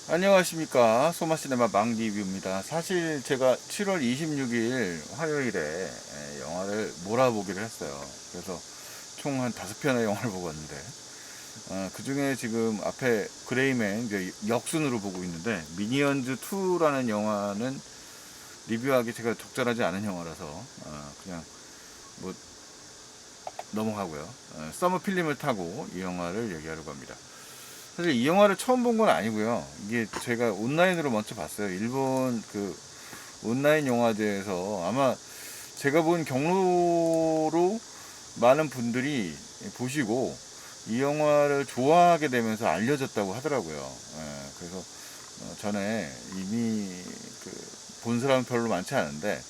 안녕하십니까, 소마시네마 망리뷰입니다. 사실 제가 7월 26일 화요일에 영화를 몰아보기를 했어요. 그래서 총 한 5편의 영화를 보고 왔는데 그 중에 지금 앞에 그레이맨 이제 역순으로 보고 있는데, 미니언즈 2라는 영화는 리뷰하기 제가 적절하지 않은 영화라서 그냥 뭐 넘어가고요. 서머 필름을 타고 이 영화를 얘기하려고 합니다. 사실 이 영화를 처음 본 건 아니고요. 이게 제가 온라인으로 먼저 봤어요. 일본 그 온라인 영화제에서 아마 제가 본 경로로 많은 분들이 보시고 이 영화를 좋아하게 되면서 알려졌다고 하더라고요. 그래서 전에 이미 본 사람은 별로 많지 않은데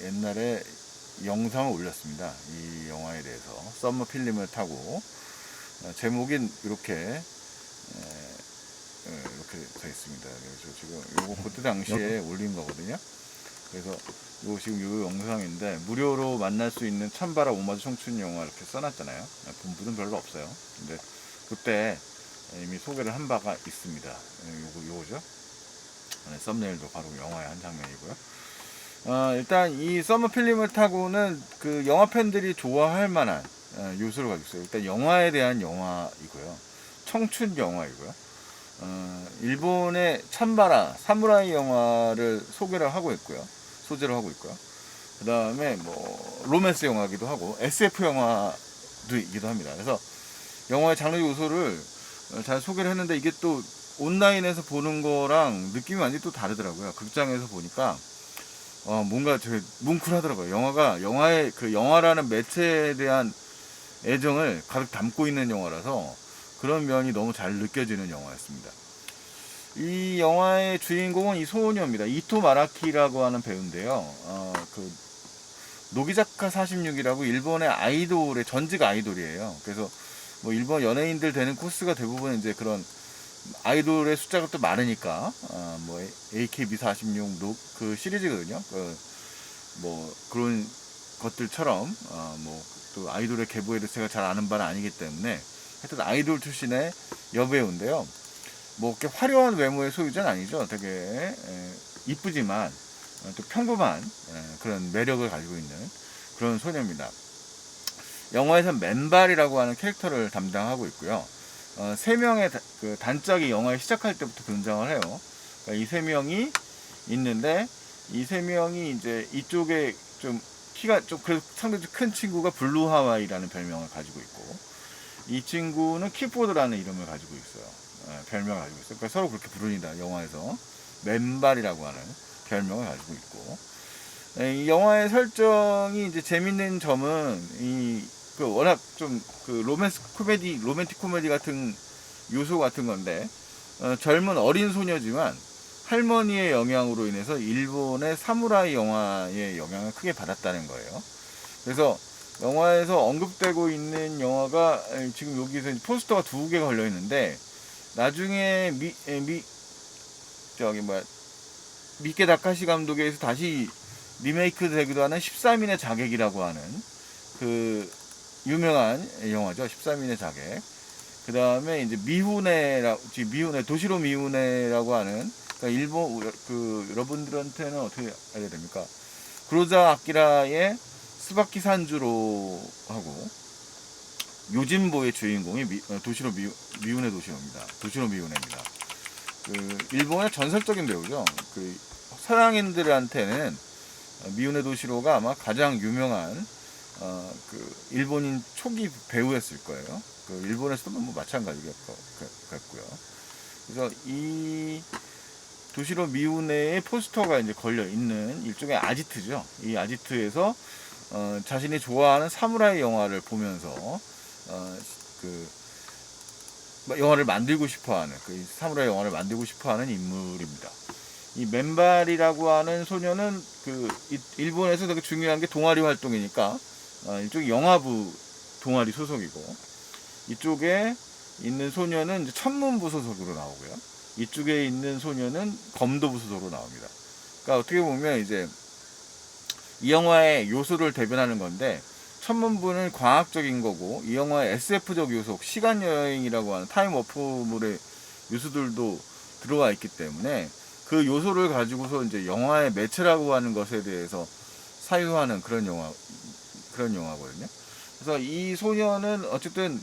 옛날에 영상을 올렸습니다. 이 영화에 대해서 썸머 필름을 타고 제목이 이렇게 돼 있습니다. 그래서 지금 요거 그때 당시에 올린 거거든요. 그래서 요 지금 요 영상인데, 무료로 만날 수 있는 찬바라 오마주 청춘 영화 이렇게 써놨잖아요. 본 분은 별로 없어요. 근데 그때 이미 소개를 한 바가 있습니다. 요거죠. 썸네일도 바로 영화의 한 장면이고요. 일단 이 서머 필름을 타고는 그 영화 팬들이 좋아할 만한 요소를 가지고 있어요. 일단 영화에 대한 영화이고요. 청춘 영화이고요. 일본의 찬바라 사무라이 영화를 소개를 하고 있고요. 소재로 하고 있고요. 그 다음에 뭐 로맨스 영화기도 하고 SF 영화도이기도 합니다. 그래서 영화의 장르 요소를 잘 소개를 했는데, 이게 또 온라인에서 보는 거랑 느낌이 완전히 또 다르더라고요. 극장에서 보니까 뭔가 되게 뭉클하더라고요. 영화의 그 영화라는 매체에 대한 애정을 가득 담고 있는 영화라서 그런 면이 너무 잘 느껴지는 영화였습니다. 이 영화의 주인공은 이 소녀입니다. 이토 마라키라고 하는 배우인데요. 노기자카 46이라고 일본의 아이돌의 전직 아이돌이에요. 그래서 뭐 일본 연예인들 되는 코스가 대부분 이제 그런 아이돌의 숫자가 또 많으니까 뭐 AKB46 그 시리즈거든요. 뭐 그런 것들처럼 뭐 또 아이돌의 계보에 대해서 제가 잘 아는 바는 아니기 때문에 하여튼 아이돌 출신의 여배우인데요. 뭐 이렇게 화려한 외모의 소유자는 아니죠. 되게 이쁘지만 또 평범한 그런 매력을 가지고 있는 그런 소녀입니다. 영화에서 맨발이라고 하는 캐릭터를 담당하고 있고요. 세 명의 그 단짝이 영화에 시작할 때부터 등장을 해요. 그러니까 이 세 명이 있는데, 이 세 명이 이제 이쪽에 좀 키가 좀 그래도 상대적으로 큰 친구가 블루 하와이라는 별명을 가지고 있고, 이 친구는 키포드라는 이름을 가지고 있어요. 별명을 가지고 있어요. 그러니까 서로 그렇게 부릅니다. 영화에서 맨발이라고 하는 별명을 가지고 있고, 이 영화의 설정이 이제 재밌는 점은 워낙 좀 로맨틱 코미디 같은 요소 같은 건데, 젊은 어린 소녀지만 할머니의 영향으로 인해서 일본의 사무라이 영화의 영향을 크게 받았다는 거예요. 그래서 영화에서 언급되고 있는 영화가 지금 여기서 포스터가 2개가 걸려 있는데, 나중에 미케 다카시 감독에 서 다시 리메이크 되기도 하는 13인의 자객이라고 하는 그 유명한 영화죠. 13인의 자객. 그 다음에 이제 도시로 미우네라고 하는, 그러니까 일본 여러분들한테는 어떻게 알려야 됩니까? 구로자 아키라의 스바키 산주로 하고, 요진보의 주인공이 미우네 도시로입니다. 도시로 미우네입니다. 일본의 전설적인 배우죠. 서양인들한테는 미우네 도시로가 아마 가장 유명한 일본인 초기 배우였을 거예요. 일본에서도 뭐 마찬가지였고요. 그래서 이 도시로 미우네의 포스터가 이제 걸려 있는 일종의 아지트죠. 이 아지트에서 자신이 좋아하는 사무라이 영화를 보면서 영화를 만들고 싶어하는, 사무라이 영화를 만들고 싶어하는 인물입니다. 이 맨발이라고 하는 소녀는 일본에서 되게 중요한 게 동아리 활동이니까 이쪽이 영화부 동아리 소속이고, 이쪽에 있는 소녀는 이제 천문부 소속으로 나오고요. 이쪽에 있는 소녀는 검도부 소속으로 나옵니다. 그러니까 어떻게 보면 이제 이 영화의 요소를 대변하는 건데, 천문부는 과학적인 거고, 이 영화의 SF적 요소, 시간 여행이라고 하는 타임 워프물의 요소들도 들어와 있기 때문에 그 요소를 가지고서 이제 영화의 매체라고 하는 것에 대해서 사유하는 그런 영화거든요. 그래서 이 소녀는 어쨌든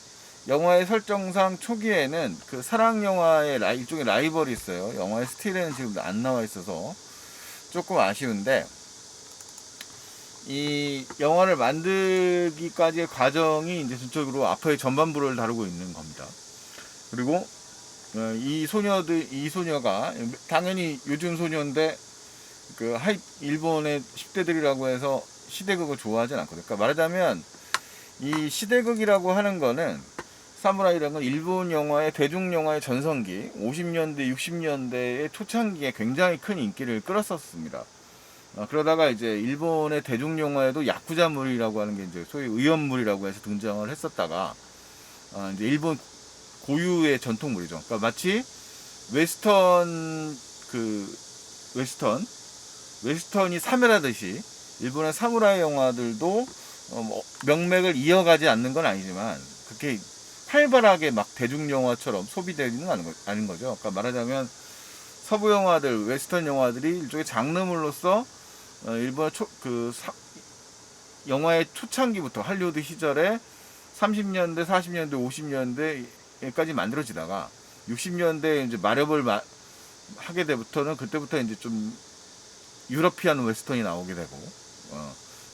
영화의 설정상 초기에는 그 사랑 영화의 일종의 라이벌이 있어요. 영화의 스틸에는 지금 안 나와 있어서 조금 아쉬운데, 이 영화를 만들기까지의 과정이 이제 전적으로 아퍼의 전반부를 다루고 있는 겁니다. 그리고 이 소녀가 당연히 요즘 소녀인데 그 일본의 10대들이라고 해서 시대극을 좋아하진 않거든요. 그러니까 말하자면 이 시대극이라고 하는 거는, 사무라이라는 건 일본 영화의 대중 영화의 전성기 50년대 60년대의 초창기에 굉장히 큰 인기를 끌었었습니다. 그러다가 이제 일본의 대중 영화에도 야쿠자물이라고 하는 게 이제 소위 의연물이라고 해서 등장을 했었다가, 이제 일본 고유의 전통물이죠. 그러니까 마치 웨스턴이 사멸하듯이 일본의 사무라이 영화들도 뭐 명맥을 이어가지 않는 건 아니지만 그렇게 활발하게 막 대중 영화처럼 소비되지는 않은 거죠. 그러니까 말하자면 서부 영화들, 웨스턴 영화들이 일종의 장르물로서 일본의 영화의 초창기부터 할리우드 시절에 30년대, 40년대, 50년대까지 만들어지다가 60년대에 이제 마렵을 하게 되부터는, 그때부터 이제 좀 유러피안 웨스턴이 나오게 되고,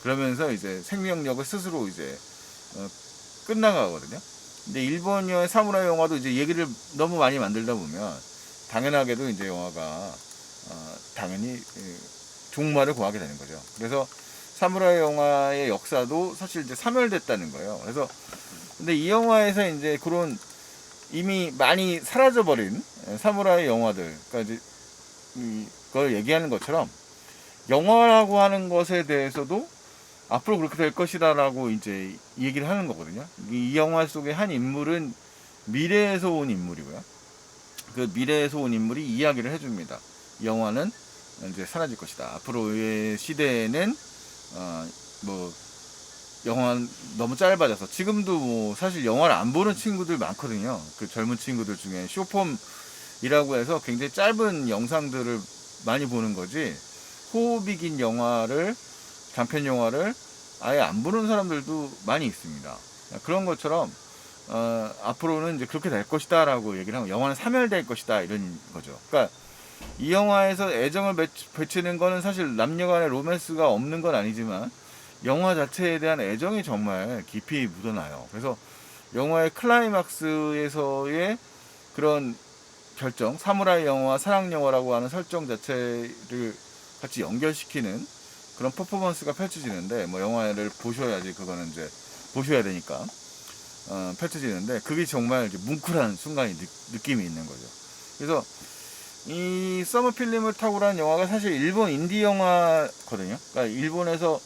그러면서 이제 생명력을 스스로 이제 끝나가거든요. 근데 일본의 사무라이 영화도 이제 얘기를 너무 많이 만들다 보면 당연하게도 이제 영화가 당연히 종말을 구하게 되는 거죠. 그래서 사무라이 영화의 역사도 사실 이제 사멸됐다는 거예요. 그래서 근데 이 영화에서 이제 그런 이미 많이 사라져버린 사무라이 영화들, 그러니까 이제 그걸 얘기하는 것처럼 영화라고 하는 것에 대해서도 앞으로 그렇게 될 것이다라고 이제 얘기를 하는 거거든요. 이 영화 속의 한 인물은 미래에서 온 인물이고요. 그 미래에서 온 인물이 이야기를 해줍니다. 이 영화는 이제 사라질 것이다. 앞으로의 시대에는 뭐 영화는 너무 짧아져서, 지금도 뭐 사실 영화를 안 보는 친구들 많거든요. 그 젊은 친구들 중에 쇼폼이라고 해서 굉장히 짧은 영상들을 많이 보는 거지, 호흡이 긴 장편 영화를 아예 안 보는 사람들도 많이 있습니다. 그런 것처럼 앞으로는 이제 그렇게 될 것이다 라고 얘기를 하고, 영화는 사멸될 것이다 이런 거죠. 그러니까 이 영화에서 애정을 베치는 거는 사실 남녀 간의 로맨스가 없는 건 아니지만 영화 자체에 대한 애정이 정말 깊이 묻어나요. 그래서 영화의 클라이막스에서의 그런 결정, 사무라이 영화, 사랑 영화라고 하는 설정 자체를 같이 연결시키는 그런 퍼포먼스가 펼쳐지는데, 뭐 영화를 보셔야지, 그거는 이제 보셔야 되니까 펼쳐지는데, 그게 정말 이제 뭉클한 순간이 느낌이 있는 거죠. 그래서 이 서머 필름을 타고라는 영화가 사실 일본 인디 영화거든요. 그러니까 일본에서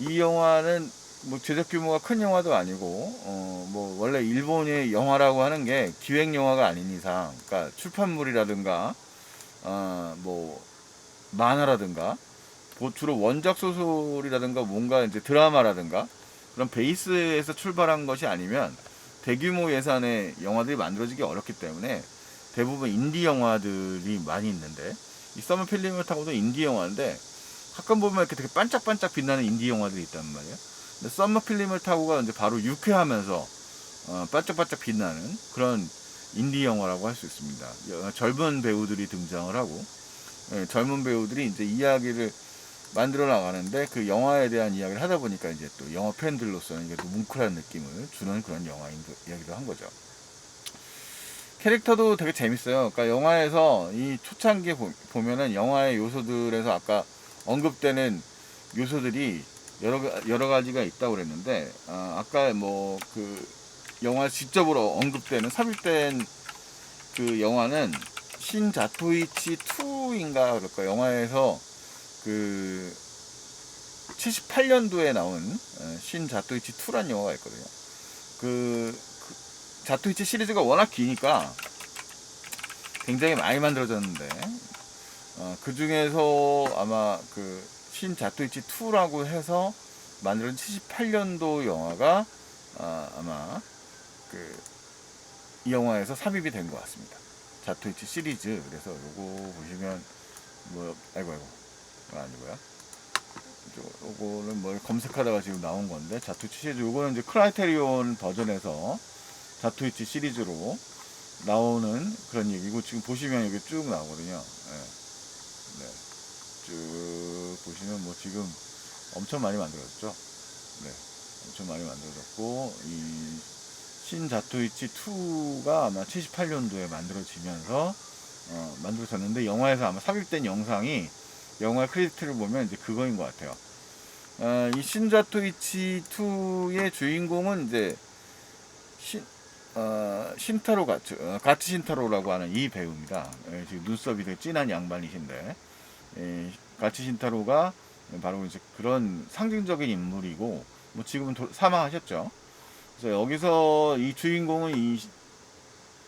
이 영화는 뭐 제작 규모가 큰 영화도 아니고, 뭐 원래 일본의 영화라고 하는 게 기획 영화가 아닌 이상, 그러니까 출판물이라든가 뭐 만화라든가 주로 원작 소설이라든가 뭔가 이제 드라마라든가 그런 베이스에서 출발한 것이 아니면 대규모 예산의 영화들이 만들어지기 어렵기 때문에 대부분 인디 영화들이 많이 있는데, 이 서머 필름을 타고도 인디 영화인데 가끔 보면 이렇게 되게 반짝반짝 빛나는 인디 영화들이 있단 말이에요. 근데 서머 필름을 타고가 이제 바로 유쾌하면서 반짝반짝 빛나는 그런 인디 영화라고 할 수 있습니다. 젊은 배우들이 등장을 하고, 젊은 배우들이 이제 이야기를 만들어 나가는데, 그 영화에 대한 이야기를 하다 보니까 이제 또 영화 팬들로서는 이게 또 뭉클한 느낌을 주는 그런 이야기도 한 거죠. 캐릭터도 되게 재밌어요. 그러니까 영화에서 이 초창기에 보면은 영화의 요소들에서 아까 언급되는 요소들이 여러 가지가 있다고 그랬는데, 아까 뭐 그 영화 직접으로 언급되는 삽입된 그 영화는 신자토이치 2인가 그럴까, 영화에서 그 78년도에 나온 신자토이치 2란 영화가 있거든요. 그 자토이치 시리즈가 워낙 기니까 굉장히 많이 만들어졌는데, 그 중에서 아마 그 신자토이치 2라고 해서 만들어진 78년도 영화가 아마 이 영화에서 삽입이 된 것 같습니다. 자토이치 시리즈. 그래서 요거 보시면 뭐 아이고 그거 아니고요. 요거는 뭐 검색하다가 지금 나온 건데 자토이치 시리즈. 요거는 이제 크라이테리온 버전에서 자토이치 시리즈로 나오는 그런 얘기고, 지금 보시면 여기 쭉 나오거든요. 네. 쭉 보시면 뭐 지금 엄청 많이 만들어졌죠. 네. 엄청 많이 만들어졌고, 이 신자토이치 2가 아마 78년도에 만들어지면서 만들어졌는데, 영화에서 아마 삽입된 영상이 영화 크레디트를 보면 이제 그거인 것 같아요. 이 신자토이치 2의 주인공은 이제 신타로 가츠 신타로라고 하는 이 배우입니다. 지금 눈썹이 되게 진한 양반이신데, 가츠 신타로가 바로 이제 그런 상징적인 인물이고, 뭐 지금은 사망하셨죠. 그래서 여기서 이 주인공은 이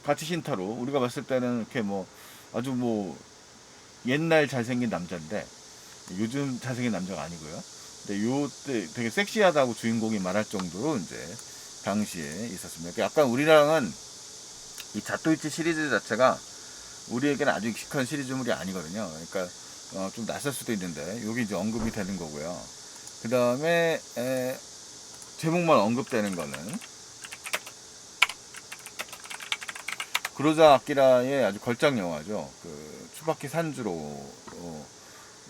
가츠 신타로, 우리가 봤을 때는 이렇게 뭐 아주 뭐 옛날 잘생긴 남자인데, 요즘 잘생긴 남자가 아니고요. 근데 요때 되게 섹시하다고 주인공이 말할 정도로 이제 당시에 있었습니다. 약간 우리랑은 이 자토이치 시리즈 자체가 우리에게는 아주 익숙한 시리즈물이 아니거든요. 그러니까 좀 낯설 수도 있는데 여기 이제 언급이 되는 거고요. 그 다음에 제목만 언급되는 거는 구로자 아키라의 아주 걸작 영화죠. 그 추바키 산주로라고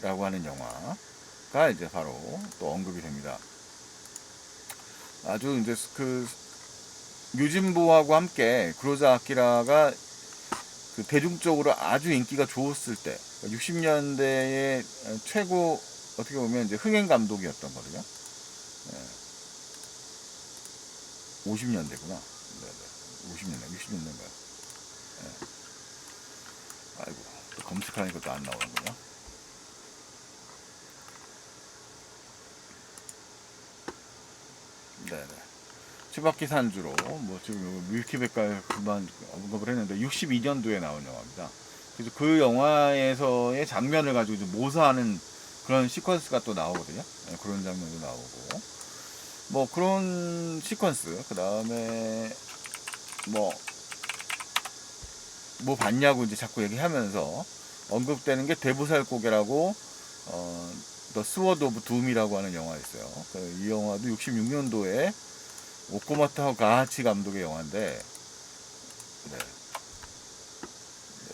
하는 영화가 이제 바로 또 언급이 됩니다. 아주 이제 그 유진보하고 함께 구로자 아키라가 그 대중적으로 아주 인기가 좋았을 때, 60년대의 최고, 어떻게 보면 이제 흥행 감독이었던 거거든요. 50년대구나. 네네. 50년대, 60년대인가요? 네. 아이고, 또 검색하니까 또 안 나오는군요. 네네. 치바키 산주로, 뭐 지금 위키백과에 그만 언급을 했는데 62년도에 나온 영화입니다. 그래서 그 영화에서의 장면을 가지고 좀 모사하는 그런 시퀀스가 또 나오거든요. 네, 그런 장면도 나오고, 뭐 그런 시퀀스. 그 다음에 뭐 봤냐고 이제 자꾸 얘기하면서 언급되는 게 대보살고개라고, 더 스워드 오브 둠이라고 하는 영화 있어요. 이 영화도 66년도에 오코마타 가하치 감독의 영화인데, 네.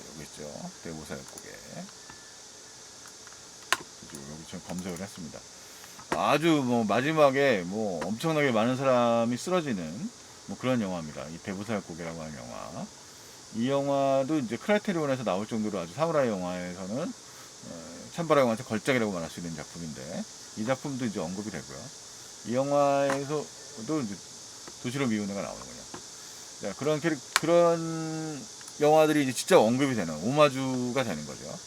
여기 있죠. 대보살고개. 여기 지금 검색을 했습니다. 아주 뭐 마지막에 뭐 엄청나게 많은 사람이 쓰러지는 뭐 그런 영화입니다. 이 대보살고개라고 하는 영화. 이 영화도 이제 크라이테리온에서 나올 정도로 아주 사무라이 영화에서는 찬바라 영화에서 걸작이라고 말할 수 있는 작품인데, 이 작품도 이제 언급이 되고요. 이 영화에서도 이제 도시로 미운 애가 나오는군요. 자, 그런 영화들이 이제 진짜 언급이 되는, 오마주가 되는 거죠.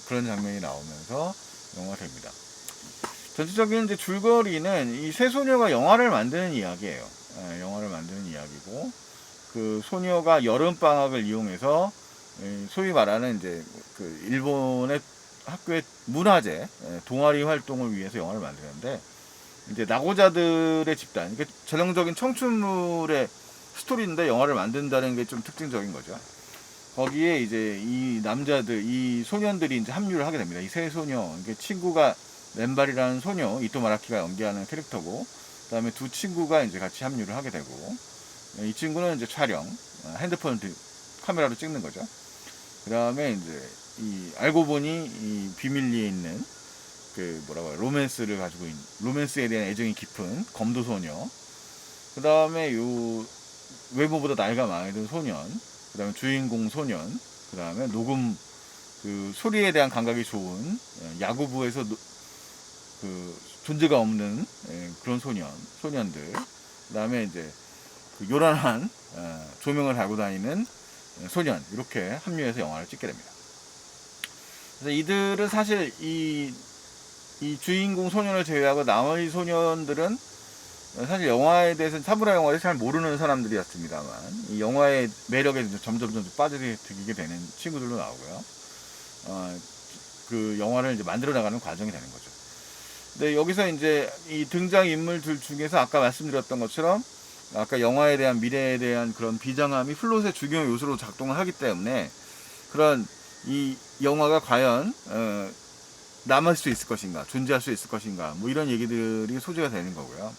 그런 장면이 나오면서 영화가 됩니다. 전체적인 이제 줄거리는 이 세 소녀가 영화를 만드는 이야기예요. 영화를 만드는 이야기고, 그 소녀가 여름 방학을 이용해서 소위 말하는 이제 그 일본의 학교의 문화재 동아리 활동을 위해서 영화를 만드는데, 이제 낙오자들의 집단, 이게 전형적인 청춘물의 스토리인데 영화를 만든다는 게 좀 특징적인 거죠. 거기에 이제 이 남자들, 이 소년들이 이제 합류를 하게 됩니다. 이 세 소녀, 이게 친구가 렌발이라는 소녀, 이토 마라키가 연기하는 캐릭터고, 그 다음에 두 친구가 이제 같이 합류를 하게 되고, 이 친구는 이제 촬영, 핸드폰 카메라로 찍는 거죠. 그 다음에 이제 알고 보니 이 비밀리에 있는 그 뭐라고 해요, 로맨스를 가지고 있는, 로맨스에 대한 애정이 깊은 검도소녀, 그 다음에 요 외모보다 나이가 많이 든 소년, 그 다음에 주인공 소년, 그 다음에 녹음 그 소리에 대한 감각이 좋은 야구부에서 그 존재가 없는 그런 소년들, 그 다음에 이제 그 요란한 조명을 달고 다니는 소년, 이렇게 합류해서 영화를 찍게 됩니다. 그래서 이들은 사실 이 주인공 소년을 제외하고 나머지 소년들은 사실 영화에 대해서, 사무라이 영화에 잘 모르는 사람들이었습니다만, 이 영화의 매력에 점점 빠져들게 되는 친구들도 나오고요. 그 영화를 이제 만들어 나가는 과정이 되는 거죠. 근데 여기서 이제 이 등장 인물들 중에서 아까 말씀드렸던 것처럼, 아까 영화에 대한 미래에 대한 그런 비장함이 플롯의 중요 요소로 작동을 하기 때문에 그런 이 영화가 과연 남을 수 있을 것인가, 존재할 수 있을 것인가, 뭐 이런 얘기들이 소재가 되는 거고요.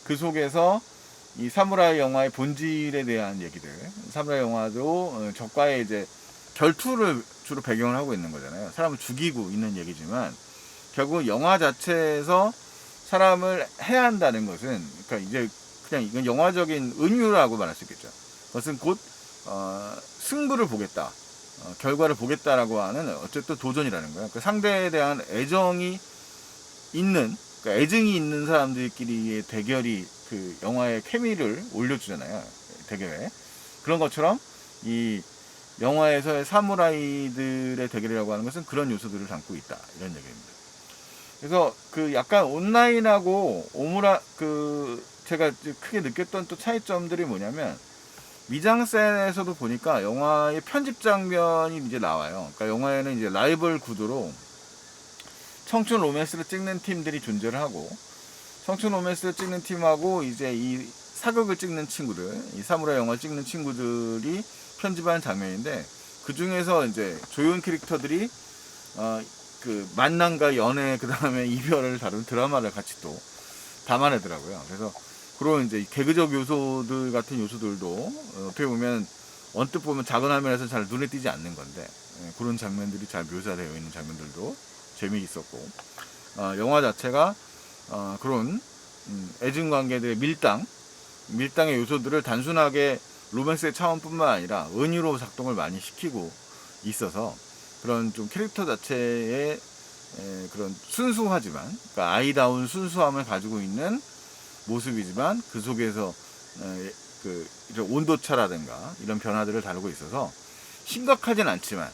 그 속에서 이 사무라이 영화의 본질에 대한 얘기들, 사무라이 영화도 적과의 이제 결투를 주로 배경을 하고 있는 거잖아요. 사람을 죽이고 있는 얘기지만 결국 영화 자체에서 사람을 해야 한다는 것은, 그러니까 이제 그냥 이건 영화적인 은유라고 말할 수 있겠죠. 그것은 곧 승부를 보겠다, 결과를 보겠다라고 하는 어쨌든 도전이라는 거예요. 그 상대에 대한 애정이 있는, 그러니까 애증이 있는 사람들끼리의 대결이 그 영화의 케미를 올려주잖아요. 대결에. 그런 것처럼 이 영화에서의 사무라이들의 대결이라고 하는 것은 그런 요소들을 담고 있다, 이런 얘기입니다. 그래서 그 약간 온라인하고 오무라 그 제가 크게 느꼈던 또 차이점들이 뭐냐면, 미장센에서도 보니까 영화의 편집 장면이 이제 나와요. 그러니까 영화에는 이제 라이벌 구도로 청춘 로맨스를 찍는 팀들이 존재를 하고, 청춘 로맨스를 찍는 팀하고 이제 이 사극을 찍는 친구들, 이 사무라이 영화를 찍는 친구들이 편집하는 장면인데, 그 중에서 이제 조연 캐릭터들이 그 만남과 연애, 그 다음에 이별을 다룬 드라마를 같이 또 담아내더라고요. 그래서 그런 이제 개그적 요소들 같은 요소들도 어떻게 보면 언뜻 보면 작은 화면에서 잘 눈에 띄지 않는 건데, 그런 장면들이 잘 묘사되어 있는 장면들도 재미있었고, 영화 자체가 그런 애증 관계들의 밀당의 요소들을 단순하게 로맨스의 차원뿐만 아니라 은유로 작동을 많이 시키고 있어서, 그런 좀 캐릭터 자체의 그런 순수하지만, 그러니까 아이다운 순수함을 가지고 있는 모습이지만 그 속에서 그 이런 온도차라든가 이런 변화들을 다루고 있어서 심각하진 않지만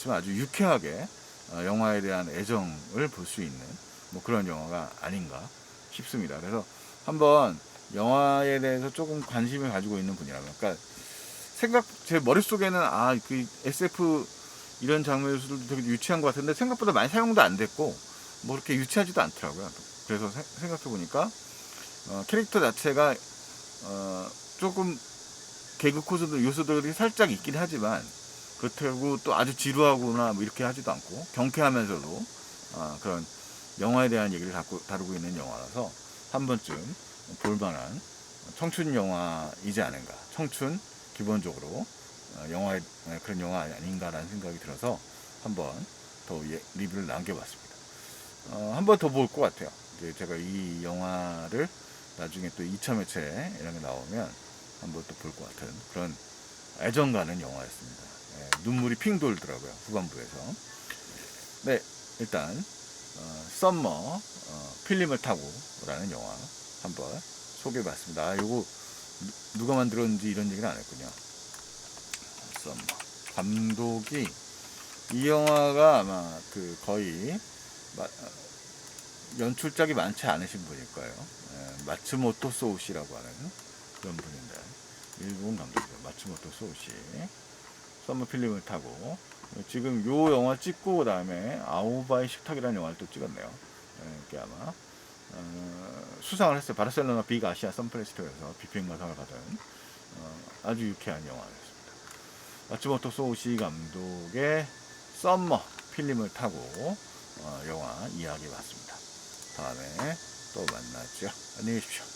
아주 유쾌하게 영화에 대한 애정을 볼 수 있는 뭐 그런 영화가 아닌가 싶습니다. 그래서 한번 영화에 대해서 조금 관심을 가지고 있는 분이라면, 그러니까 제 머릿속에는 그 SF 이런 장면 요소들도 되게 유치한 것 같은데 생각보다 많이 사용도 안 됐고 뭐 그렇게 유치하지도 않더라고요. 그래서 생각해 보니까 캐릭터 자체가 조금 개그 코드 요소들이 살짝 있긴 하지만, 그렇다고 또 아주 지루하거나 뭐 이렇게 하지도 않고 경쾌하면서도 그런 영화에 대한 얘기를 다루고 있는 영화라서 한 번쯤 볼만한 청춘 영화이지 않은가. 청춘 기본적으로 영화의 그런 영화 아닌가라는 생각이 들어서 한번 더 리뷰를 남겨봤습니다. 한 번 더 볼 것 같아요. 제가 이 영화를 나중에 또 2차 매체 이런 게 나오면 한번 또 볼 것 같은 그런 애정 가는 영화였습니다. 눈물이 핑 돌더라고요, 후반부에서. 네, 일단 썸머 필름을 타고라는 영화 한번 소개해봤습니다. 요거 누가 만들었는지 이런 얘기는 안 했군요. 썸머 감독이, 이 영화가 아마 그 거의 연출작이 많지 않으신 분일 거예요. 마츠모토 소우시라고 하는 그런 분인데, 일본 감독이죠. 마츠모토 소우시. 썸머 필름을 타고 지금 요 영화 찍고 그 다음에 아오바의 식탁이라는 영화를 또 찍었네요. 이게 아마 수상을 했어요. 바르셀로나 빅 아시아 썸 페스티벌에서 비평가상을 받은 아주 유쾌한 영화였습니다. 마츠모토 소우시 감독의 썸머 필름을 타고 영화 이야기 봤습니다. 다음에 또 만나죠. 안녕히 계십시오.